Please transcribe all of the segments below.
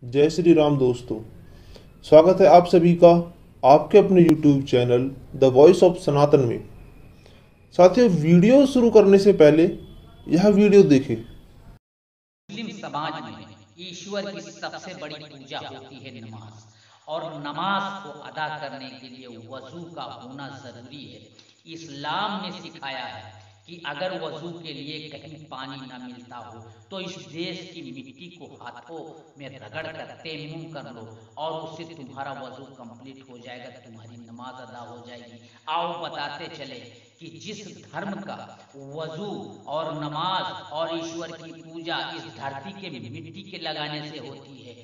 जय श्री राम दोस्तों। स्वागत है आप सभी का आपके अपने YouTube channel the voice of Sanatan में। साथियों, वीडियो शुरू करने से पहले यह वीडियो देखें। मुस्लिम समाज में ईश्वर की सबसे बड़ी पूजा होती है नमाज, और नमाज को अदा करने के लिए वजू का होना जरूरी है। इस्लाम ने सिखाया है कि अगर वजू के लिए कहीं पानी न मिलता हो तो इस देश की मिट्टी को हाथों में रगड़ कर तयम्मुम कर लो और उससे तुम्हारा वजू कंप्लीट हो जाएगा, तुम्हारी नमाज अदा हो जाएगी। आओ बताते चले कि जिस धर्म का वजू और नमाज और ईश्वर की पूजा इस धरती के मिट्टी के लगाने से होती है,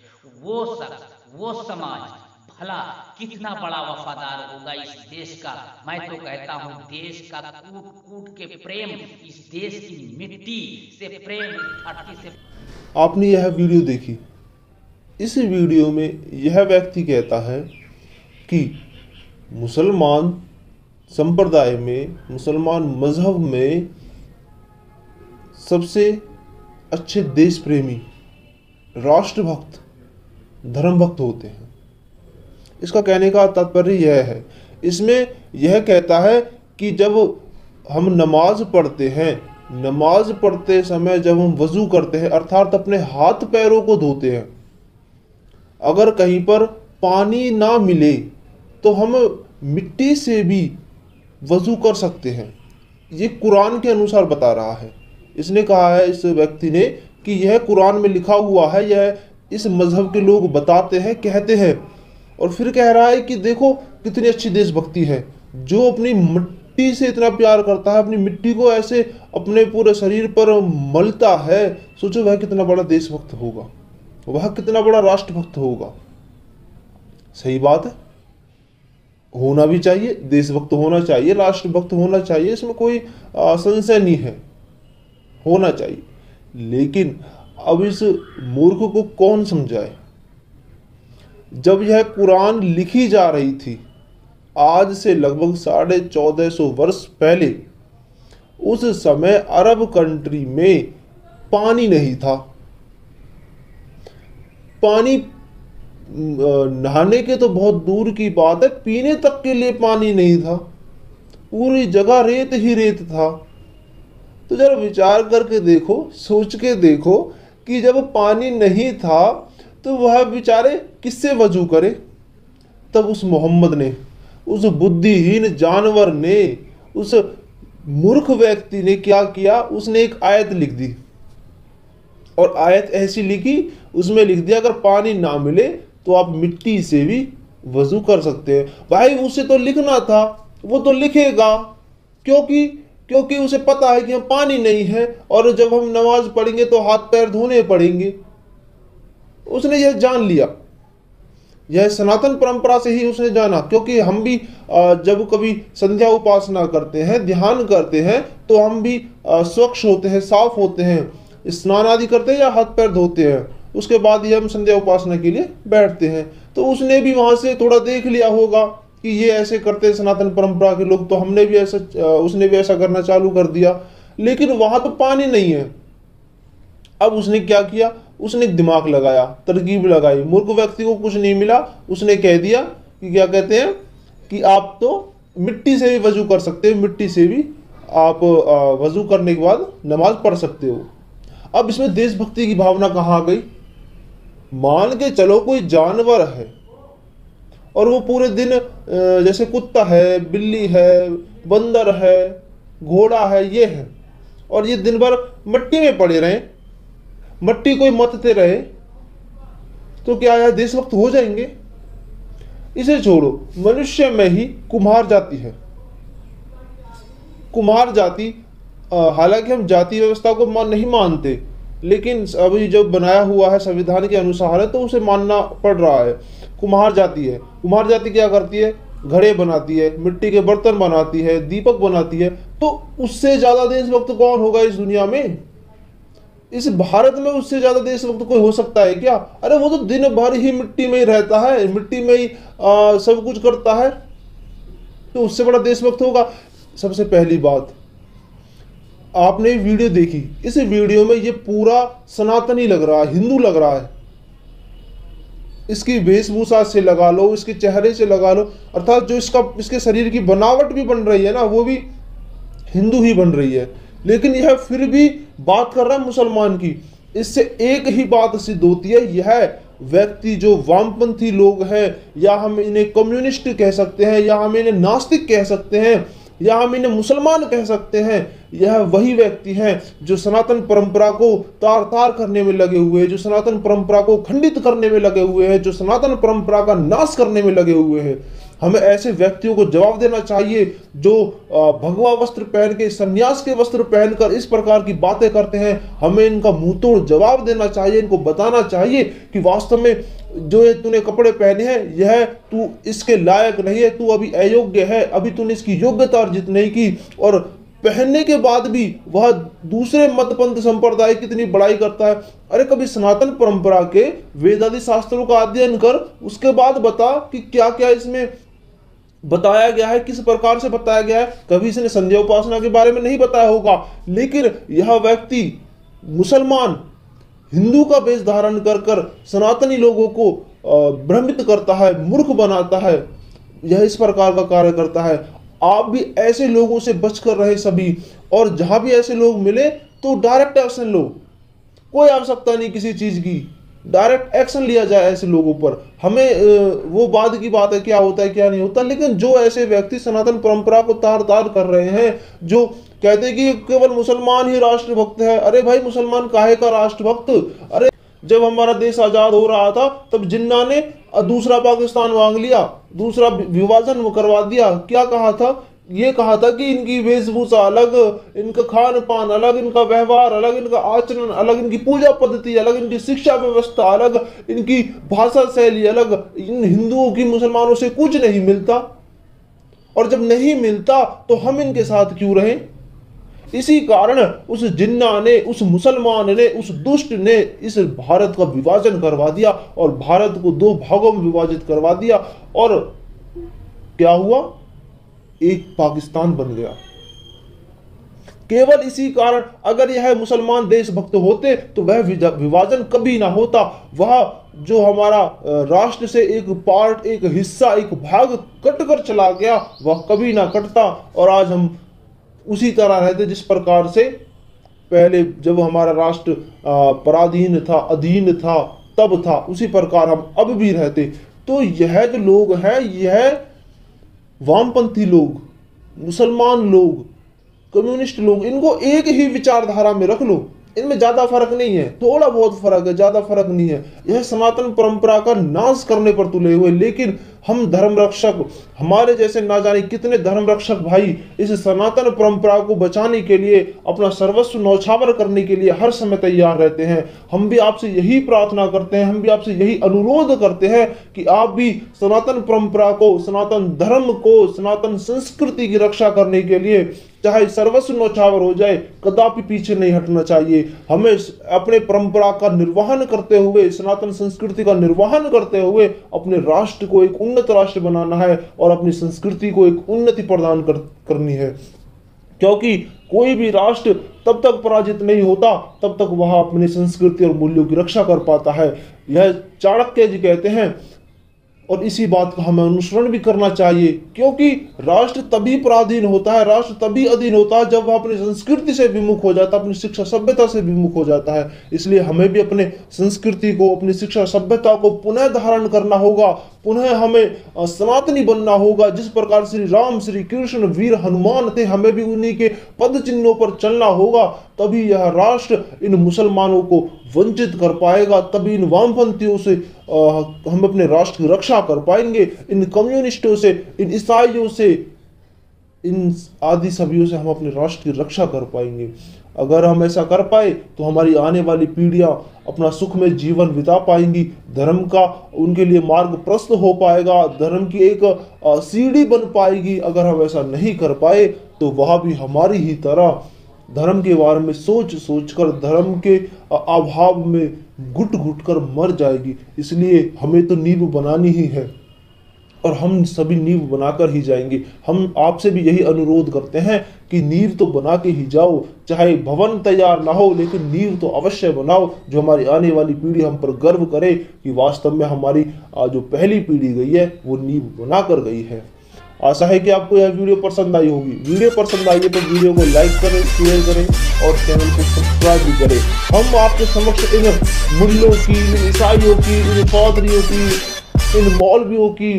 वो शख्स, वो समाज भला कितना बड़ा वफादार होगा इस देश का। मैं तो कहता हूँ देश का कूट कूट के प्रेम, इस देश की मिट्टी से प्रेम, इस धरती से। आपने यह वीडियो देखी। इस वीडियो में यह व्यक्ति कहता है कि मुसलमान संप्रदाय में, मुसलमान मजहब में सबसे अच्छे देश प्रेमी, राष्ट्रभक्त, धर्मभक्त होते हैं। इसका कहने का तात्पर्य यह है, इसमें यह कहता है कि जब हम नमाज पढ़ते हैं, नमाज पढ़ते समय जब हम वजू करते हैं अर्थात अपने हाथ पैरों को धोते हैं, अगर कहीं पर पानी ना मिले तो हम मिट्टी से भी वजू कर सकते हैं। ये कुरान के अनुसार बता रहा है। इसने कहा है, इस व्यक्ति ने, कि यह कुरान में लिखा हुआ है, यह इस मजहब के लोग बताते हैं, कहते हैं। और फिर कह रहा है कि देखो कितनी अच्छी देशभक्ति है, जो अपनी मिट्टी से इतना प्यार करता है, अपनी मिट्टी को ऐसे अपने पूरे शरीर पर मलता है। सोचो वह कितना बड़ा देशभक्त होगा, वह कितना बड़ा राष्ट्रभक्त होगा। सही बात है, होना भी चाहिए, देशभक्त होना चाहिए, राष्ट्रभक्त होना चाहिए, इसमें कोई संशय नहीं है, होना चाहिए। लेकिन अब इस मूर्ख को कौन समझाए? जब यह कुरान लिखी जा रही थी, आज से लगभग 1450 वर्ष पहले, उस समय अरब कंट्री में पानी नहीं था। पानी नहाने के तो बहुत दूर की बात है, पीने तक के लिए पानी नहीं था। पूरी जगह रेत ही रेत था। तो जरा विचार करके देखो, सोच के देखो कि जब पानी नहीं था तो वह बेचारे किससे वजू करे? तब उस मोहम्मद ने, उस बुद्धिहीन जानवर ने, उस मूर्ख व्यक्ति ने क्या किया? उसने एक आयत लिख दी, और आयत ऐसी लिखी, उसमें लिख दिया अगर पानी ना मिले तो आप मिट्टी से भी वजू कर सकते हैं। भाई उसे तो लिखना था, वो तो लिखेगा, क्योंकि उसे पता है कि हम पानी नहीं है और जब हम नमाज पढ़ेंगे तो हाथ पैर धोने पड़ेंगे। उसने यह जान लिया, यह सनातन परंपरा से ही उसने जाना। क्योंकि हम भी जब कभी संध्या उपासना करते हैं, ध्यान करते हैं, तो हम भी स्वच्छ होते हैं, साफ होते हैं, स्नान आदि करते हैं या हाथ पैर धोते हैं, उसके बाद ही हम संध्या उपासना के लिए बैठते हैं। तो उसने भी वहां से थोड़ा देख लिया होगा कि ये ऐसे करते हैं सनातन परंपरा के लोग, तो हमने भी ऐसा, उसने भी ऐसा करना चालू कर दिया। लेकिन वहां तो पानी नहीं है। अब उसने क्या किया? उसने दिमाग लगाया, तरकीब लगाई। मूर्ख व्यक्ति को कुछ नहीं मिला, उसने कह दिया कि क्या कहते हैं कि आप तो मिट्टी से भी वजू कर सकते हो, मिट्टी से भी आप वजू करने के बाद नमाज पढ़ सकते हो। अब इसमें देशभक्ति की भावना कहाँ आ गई? मान के चलो कोई जानवर है और वो पूरे दिन जैसे कुत्ता है, बिल्ली है, बंदर है, घोड़ा है, ये है, और ये दिन भर मिट्टी में पड़े रहे, मिट्टी कोई मतते रहे, तो क्या यह देशभक्त हो जाएंगे? इसे छोड़ो, मनुष्य में ही कुम्हार जाति है। कुम्हार जाति, हालांकि हम जाति व्यवस्था को नहीं मानते, लेकिन अभी जब बनाया हुआ है संविधान के अनुसार है तो उसे मानना पड़ रहा है। कुम्हार जाति है। कुम्हार जाति क्या करती है? घड़े बनाती है, मिट्टी के बर्तन बनाती है, दीपक बनाती है। तो उससे ज्यादा देशभक्त कौन होगा इस दुनिया में? इस भारत में उससे ज्यादा देशभक्त कोई हो सकता है क्या? अरे वो तो दिन भर ही मिट्टी में ही रहता है, मिट्टी में ही सब कुछ करता है, तो उससे बड़ा देशभक्त होगा? सबसे पहली बात, आपने वीडियो देखी, इस वीडियो में ये पूरा सनातनी लग रहा है, हिंदू लग रहा है। इसकी वेशभूषा से लगा लो, इसके चेहरे से लगा लो, अर्थात जो इसके शरीर की बनावट भी बन रही है ना, वो भी हिंदू ही बन रही है। लेकिन यह फिर भी बात कर रहा है मुसलमान की। इससे एक ही बात सिद्ध होती है, यह व्यक्ति जो वामपंथी लोग हैं, या हम इन्हें कम्युनिस्ट कह सकते हैं, या हम इन्हें नास्तिक कह सकते हैं, या हम इन्हें मुसलमान कह सकते हैं, यह वही व्यक्ति हैं जो सनातन परंपरा को तार तार करने में लगे हुए हैं, जो सनातन परंपरा को खंडित करने में लगे हुए हैं, जो सनातन परंपरा का नाश करने में लगे हुए हैं। हमें ऐसे व्यक्तियों को जवाब देना चाहिए जो भगवा वस्त्र पहन के, सन्यास के वस्त्र पहनकर इस प्रकार की बातें करते हैं। हमें इनका मुंह तोड़ जवाब देना चाहिए, इनको बताना चाहिए कि वास्तव में जो ये तूने कपड़े पहने हैं, यह तू इसके लायक नहीं है, तू अभी अयोग्य है, अभी तूने इसकी योग्यता अर्जित नहीं की। और पहनने के बाद भी वह दूसरे मतपंथ संप्रदाय की इतनी बड़ाई करता है। अरे कभी सनातन परंपरा के वेदादि शास्त्रों का अध्ययन कर, उसके बाद बता कि क्या क्या इसमें बताया गया है, किस प्रकार से बताया गया है। कभी इसने संध्या उपासना के बारे में नहीं बताया होगा, लेकिन यह व्यक्ति मुसलमान हिंदू का वेश धारण कर कर सनातनी लोगों को भ्रमित करता है, मूर्ख बनाता है। यह इस प्रकार का कार्य करता है। आप भी ऐसे लोगों से बचकर रहे सभी, और जहां भी ऐसे लोग मिले तो डायरेक्ट एक्शन लो। कोई आवश्यकता नहीं किसी चीज की, डायरेक्ट एक्शन लिया जाए ऐसे लोगों पर। हमें वो बाद की बात है क्या होता है क्या नहीं होता, लेकिन जो ऐसे व्यक्ति सनातन परंपरा को तार तार कर रहे हैं, जो कहते हैं कि केवल मुसलमान ही राष्ट्रभक्त है। अरे भाई, मुसलमान काहे का राष्ट्रभक्त? अरे जब हमारा देश आजाद हो रहा था तब जिन्ना ने दूसरा पाकिस्तान मांग लिया, दूसरा विभाजन करवा दिया। क्या कहा था? ये कहा था कि इनकी वेशभूषा अलग, इनका खान पान अलग, इनका व्यवहार अलग, इनका आचरण अलग, इनकी पूजा पद्धति अलग, इनकी शिक्षा व्यवस्था अलग, इनकी भाषा शैली अलग। इन हिंदुओं की मुसलमानों से कुछ नहीं मिलता, और जब नहीं मिलता तो हम इनके साथ क्यों रहें? इसी कारण उस जिन्ना ने, उस मुसलमान ने, उस दुष्ट ने इस भारत का विभाजन करवा दिया और भारत को दो भागों में विभाजित करवा दिया। और क्या हुआ? एक पाकिस्तान बन गया। केवल इसी कारण, अगर यह मुसलमान देशभक्त होते तो वह विभाजन कभी ना होता। वह जो हमारा राष्ट्र से एक पार्ट, एक हिस्सा, एक भाग कटकर चला गया, वह कभी ना कटता, और आज हम उसी तरह रहते जिस प्रकार से पहले जब हमारा राष्ट्र पराधीन था, अधीन था, तब था, उसी प्रकार हम अब भी रहते। तो यह जो लोग हैं, यह वामपंथी लोग, मुसलमान लोग, कम्युनिस्ट लोग, इनको एक ही विचारधारा में रख लो। इनमें ज्यादा फर्क नहीं है, थोड़ा बहुत फर्क है, ज्यादा फर्क नहीं है। यह सनातन परंपरा का नाश करने पर तुले हुए। लेकिन हम धर्म रक्षक, हमारे जैसे ना जाने कितने धर्म रक्षक भाई इस सनातन परंपरा को बचाने के लिए, अपना सर्वस्व न्यौछावर करने के लिए हर समय तैयार रहते हैं। हम भी आपसे यही प्रार्थना करते हैं, हम भी आपसे यही अनुरोध करते हैं कि आप भी सनातन परंपरा को, सनातन धर्म को, सनातन संस्कृति की रक्षा करने के लिए चाहे सर्वस्व न्यौछावर हो जाए, कदापि पीछे नहीं हटना चाहिए। हमें अपने परंपरा का निर्वहन करते हुए, सनातन संस्कृति का निर्वहन करते हुए अपने राष्ट्र को एक उन्नत राष्ट्र बनाना है और अपनी संस्कृति को एक उन्नति प्रदान करनी है। क्योंकि कोई भी राष्ट्र तब तक पराजित नहीं होता तब तक वह अपनी संस्कृति और मूल्यों की रक्षा कर पाता है। यह चाणक्य जी कहते हैं, और इसी बात का हमें अनुसरण भी करना चाहिए। क्योंकि राष्ट्र तभी पराधीन होता है, राष्ट्र तभी अधीन होता है जब वह अपनी संस्कृति से विमुख हो जाता है, अपनी शिक्षा सभ्यता से विमुख हो जाता है। इसलिए हमें भी अपने संस्कृति को, अपनी शिक्षा सभ्यता को पुनः धारण करना होगा, पुनः हमें सनातनी बनना होगा। जिस प्रकार श्री राम, श्री कृष्ण, वीर हनुमान थे, हमें भी उन्हीं के पद चिन्हों पर चलना होगा। तभी यह राष्ट्र इन मुसलमानों को वंचित कर पाएगा, तभी इन वामपंथियों से हम अपने राष्ट्र की रक्षा कर पाएंगे। इन कम्युनिस्टों से, इन ईसाइयों से, इन आदि सभीयों से हम अपने राष्ट्र की रक्षा कर पाएंगे। अगर हम ऐसा कर पाए तो हमारी आने वाली पीढ़ियां अपना सुखमय जीवन बिता पाएंगी, धर्म का उनके लिए मार्ग प्रशस्त हो पाएगा, धर्म की एक सीढ़ी बन पाएगी। अगर हम ऐसा नहीं कर पाए तो वह भी हमारी ही तरह धर्म के बारे में सोच कर, धर्म के अभाव में घुट घुट कर मर जाएगी। इसलिए हमें तो नींव बनानी ही है। और हम सभी नींव बनाकर ही जाएंगे। हम आपसे भी यही अनुरोध करते हैं कि नींव तो बना के ही जाओ, चाहे भवन तैयार ना हो लेकिन नींव तो अवश्य बनाओ, जो हमारी आने वाली पीढ़ी हम पर गर्व करे कि वास्तव में हमारी जो पहली पीढ़ी गई है वो नींव बना कर गई है। आशा है कि आपको यह वीडियो पसंद आई होगी। वीडियो पसंद आई है तो वीडियो को लाइक करें, शेयर करें और चैनल को सब्सक्राइब भी करें। हम आपके समक्ष इन मूल्यों की, इन ईसाइयों की, इन पादरियों की, इन मौलवियों की,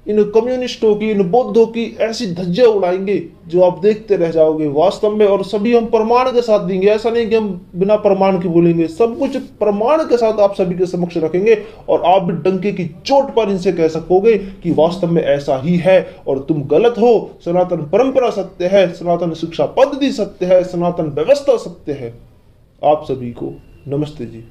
इन कम्युनिस्टों की, इन बौद्धों की ऐसी धज्जियां उड़ाएंगे जो आप देखते रह जाओगे वास्तव में। और सभी हम प्रमाण के साथ देंगे, ऐसा नहीं कि हम बिना प्रमाण के बोलेंगे, सब कुछ प्रमाण के साथ आप सभी के समक्ष रखेंगे और आप भी डंके की चोट पर इनसे कह सकोगे कि वास्तव में ऐसा ही है और तुम गलत हो। सनातन परंपरा सत्य है, सनातन शिक्षा पद्धति सत्य है, सनातन व्यवस्था सत्य है। आप सभी को नमस्ते जी।